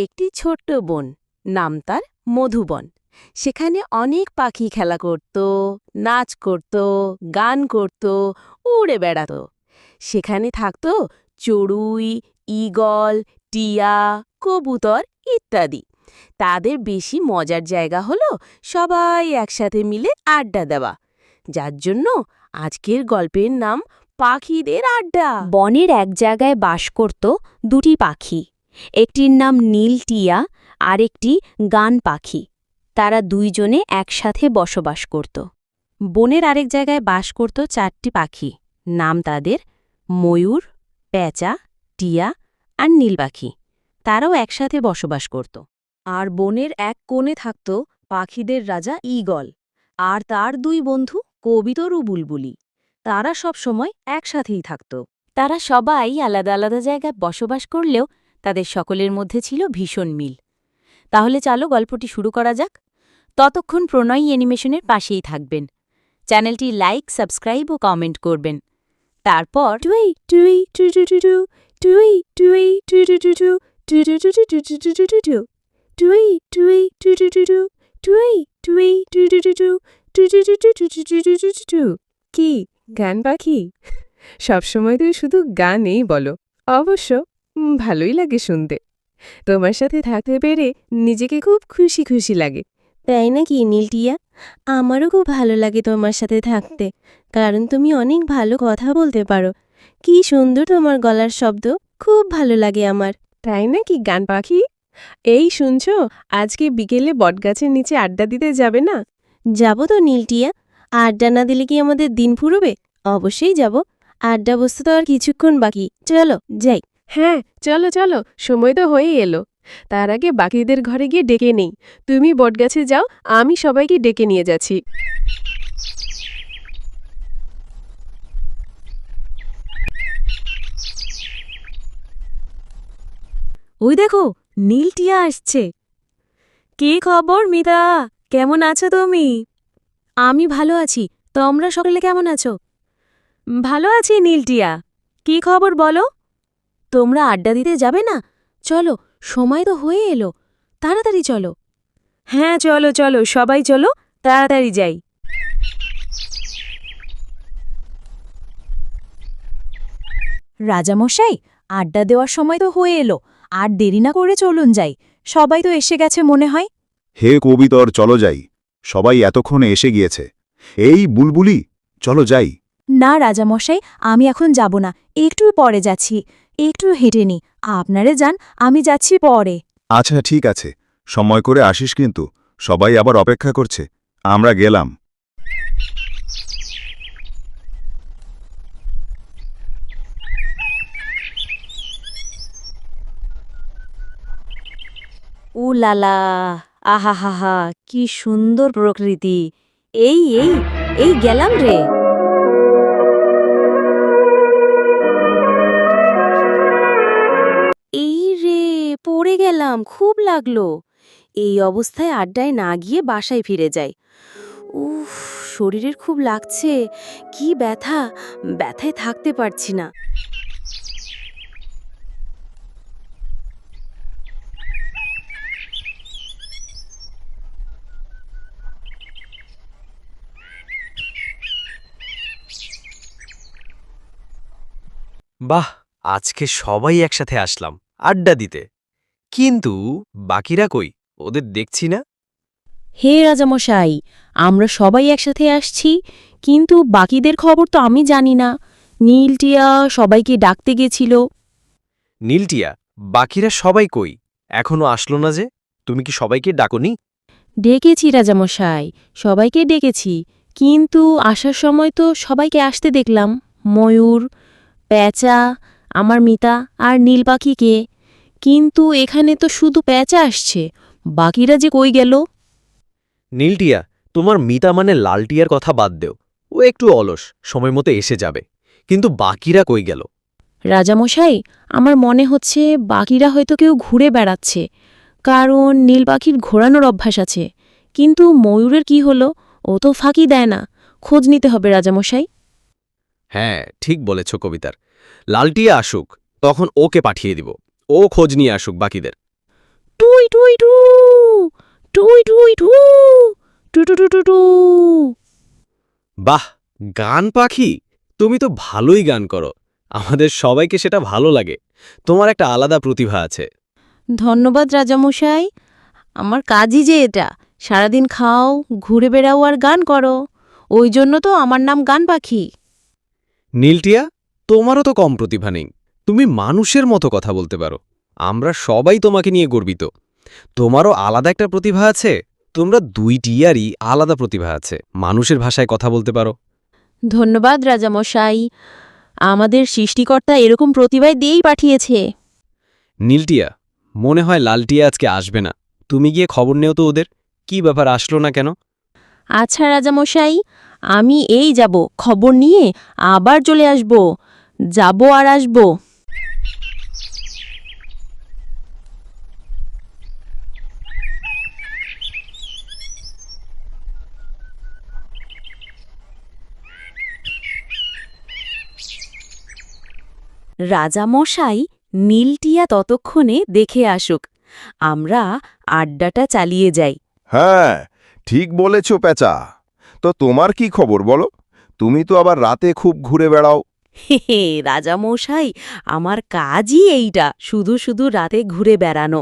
একটি ছোট্ট বন, নাম তার মধুবন। সেখানে অনেক পাখি খেলা করত, নাচ করত, গান করত, উড়ে বেড়াত। সেখানে থাকত চড়ুই, ঈগল, টিয়া, কবুতর ইত্যাদি। তাদের বেশি মজার জায়গা হলো সবাই একসাথে মিলে আড্ডা দেওয়া, যার জন্য আজকের গল্পের নাম পাখিদের আড্ডা। বনের এক জায়গায় বাস করত দুটি পাখি। একটির নাম নীল টিয়া, আরেকটি গান পাখি। তারা দুইজনে একসাথে বসবাস করত। বনের আরেক জায়গায় বাস করত চারটি পাখি, নাম তাদের ময়ূর, পেঁচা, টিয়া আর নীল পাখি। তারাও একসাথে বসবাস করত। আর বনের এক কোণে থাকত পাখিদের রাজা ঈগল আর তার দুই বন্ধু কবিতর ও বুলবুলি। তারা সব সময় একসাথেই থাকত। তারা সবাই আলাদা আলাদা জায়গায় বসবাস করলেও তাদের সকলের মধ্যে ছিল ভীষণ মিল। তাহলে চলো গল্পটি শুরু করা যাক। ততক্ষণ প্রণয়ী অ্যানিমেশনের পাশেই থাকবেন। চ্যানেলটি লাইক, সাবস্ক্রাইব ও কমেন্ট করবেন। তারপর টুই টুই টু টু টু টু টুই টুই টু টু টু টু টু টু টু টু টু টু টু টু টু টুই টুই টু টু টু টু টুই টুই টু টু টু টু টু টু টু টু টু টু টু টু টু। কি গান পাখি? সবসময় তুই শুধু গানেই বলো। অবশ্য ভালোই লাগে শুনতে। তোমার সাথে থাকতে পেরে নিজেকে খুব খুশি খুশি লাগে। তাই নাকি নীলটিয়া? আমারও খুব ভালো লাগে তোমার সাথে থাকতে, কারণ তুমি অনেক ভালো কথা বলতে পারো। কি সুন্দর তোমার গলার শব্দ, খুব ভালো লাগে আমার। তাই নাকি গান পাখি? এই শুনছো, আজকে বিকেলে বটগাছের নিচে আড্ডা দিতে যাবে না? যাব তো নীলটিয়া। আড্ডা না দিলে কি আমাদের দিন ফুরবে? অবশ্যই যাব। আড্ডা বসতে তো আর কিছুক্ষণ বাকি, চলো যাই। হ্যাঁ, চলো চলো, সময় তো হয়েই এলো। তার আগে বাকিদের ঘরে গিয়ে ডেকে নেই। তুমি বটগাছে যাও, আমি সবাইকে ডেকে নিয়ে যাচ্ছি। ওই দেখো, নীলটিয়া আসছে। কি খবর মিতা, কেমন আছো তুমি? আমি ভালো আছি, তোমরা সকলে কেমন আছো? ভালো আছি নীলটিয়া। কি খবর বলো? তোমরা আড্ডা দিতে যাবে না? চলো, সময় তো হয়ে এলো, তাড়াতাড়ি চলো। হ্যাঁ চলো চলো, সবাই চলো, তাড়াতাড়ি যাই। রাজামশাই, আড্ডা দেওয়ার সময় তো হয়ে এলো, আর দেরি না করে চলুন যাই। সবাই তো এসে গেছে মনে হয়। হে কবিতর, চলো যাই। সবাই এতক্ষণে এসে গিয়েছে। এই বুলবুলি, চলো যাই। না রাজামশাই, আমি এখন যাব না, একটু পরে যাচ্ছি। একটু হেঁটে নি, আপনারে যান, আমি যাচ্ছি পরে। আচ্ছা ঠিক আছে, সময় করে আসিস কিন্তু। সবাই আবার অপেক্ষা করছে। আমরা গেলাম। উ লালা, আহা হা হা, কি সুন্দর প্রকৃতি। এই এই এই গেলাম রে। এই রে, পড়ে গেলাম, খুব লাগলো। এই অবস্থায় আড্ডায় না গিয়ে বাসায় ফিরে যাই। উফ, শরীরের খুব লাগছে, কি ব্যথা, ব্যথায় থাকতে পারছি না। বাহ, আজকে সবাই একসাথে আসলাম আড্ডা দিতে। কিন্তু বাকিরা কই? ওদের দেখছি না। হে রাজামশাই, আমরা সবাই একসাথে আসছি, কিন্তু বাকিদের খবর তো আমি জানি না। নীলটিয়া সবাইকে ডাকতে গেছিল। নীলটিয়া, বাকিরা সবাই কই? এখনো আসলো না যে? তুমি কি সবাইকে ডাকোনি? ডেকেছি রাজামশাই, সবাইকে ডেকেছি, কিন্তু আসার সময় তো সবাইকে আসতে দেখলাম। ময়ূর, পেঁচা, আমার মিতা আর নীল পাখিকে। কিন্তু এখানে তো শুধু পেঁচা আসছে, বাকিরা যে কই গেল? নীলটিয়া, তোমার মিতা মানে লালটিয়ার কথা বাদ দেও। ও একটু অলস, সময় মতো এসে যাবে। কিন্তু বাকিরা কই গেল? রাজামশাই, আমার মনে হচ্ছে বাকিরা হয়তো কেউ ঘুরে বেড়াচ্ছে, কারণ নীল পাখির ঘোরানোর অভ্যাস আছে। কিন্তু ময়ূরের কি হলো? ও তো ফাঁকি দেয় না, খোঁজ নিতে হবে রাজামশাই। হ্যাঁ, ঠিক বলেছ কবিতার। লালটিয়া আসুক, তখন ওকে পাঠিয়ে দিব। ও খোঁজ নিয়ে আসুক বাকিদের। টুই টুই টু, টুই টুই টু, টু টু টু টু টু। বাহ, গান পাখি! তুমি তো ভালোই গান করো। আমাদের সবাইকে সেটা ভালো লাগে। তোমার একটা আলাদা প্রতিভা আছে। ধন্যবাদ রাজামশাই, আমার কাজই যে এটা। সারাদিন খাও, ঘুরে বেড়াও আর গান করো। ওই জন্য তো আমার নাম গান পাখি। নীলটিয়া, তোমারও তো কম প্রতিভা নেই। তুমি মানুষের মতো কথা বলতে পারো। আমরা সবাই তোমাকে নিয়ে গর্বিত। তোমারও আলাদা একটা প্রতিভা আছে। তোমরা দুই টিয়ারই আলাদা প্রতিভা আছে। মানুষের ভাষায় কথা বলতে পারো। ধন্যবাদ রাজামশাই, আমাদের সৃষ্টিকর্তা এরকম প্রতিভাই দিয়েই পাঠিয়েছে। নীলটিয়া, মনে হয় লালটিয়া আজকে আসবে না। তুমি গিয়ে খবর নেও তো ওদের। কি ব্যাপার, আসলো না কেন? আচ্ছা রাজামশাই, আমি এই যাব, খবর নিয়ে আবার চলে আসব। যাব আর আসব। রাজামশাই নীলটিয়া ততক্ষণে দেখে আসুক। আমরা আড্ডাটা চালিয়ে যাই। হ্যাঁ, ঠিক বলেছ পেঁচা। তো তোমার কি খবর বলো? তুমি তো আবার রাতে খুব ঘুরে বেড়াও। হে হে, রাজামশাই, আমার কাজই এইটা, শুধু শুধু রাতে ঘুরে বেড়ানো।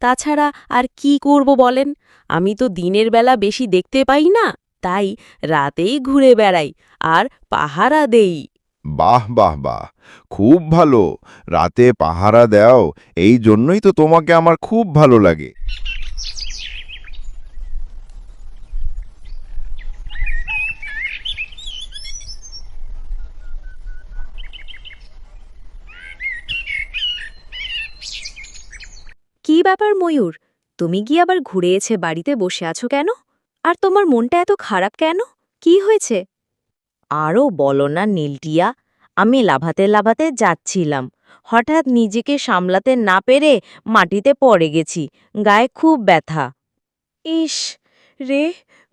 তাছাড়া আর কি করব বলেন? আমি তো দিনের বেলা বেশি দেখতে পাই না, তাই রাতেই ঘুরে বেড়াই আর পাহারা দেই। বাহ বাহ বাহ, খুব ভালো। রাতে পাহারা দাও, এই জন্যই তো তোমাকে আমার খুব ভালো লাগে। কি ব্যাপার ময়ূর, তুমি কি আবার ঘুরে এসে বাড়িতে বসে আছো কেন? আর তোমার মনটা এত খারাপ কেন? কি হয়েছে? আরও বলো না নীলটিয়া, আমি লাফাতে লাফাতে যাচ্ছিলাম, হঠাৎ নিজেকে সামলাতে না পেরে মাটিতে পড়ে গেছি। গায়ে খুব ব্যথা। ইস রে,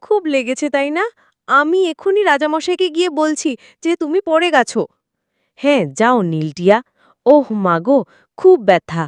খুব লেগেছে তাই না? আমি এক্ষুনি রাজামশাইকে গিয়ে বলছি যে তুমি পড়ে গেছো। হ্যাঁ, যাও নীলটিয়া। ওহ মাগো, খুব ব্যথা।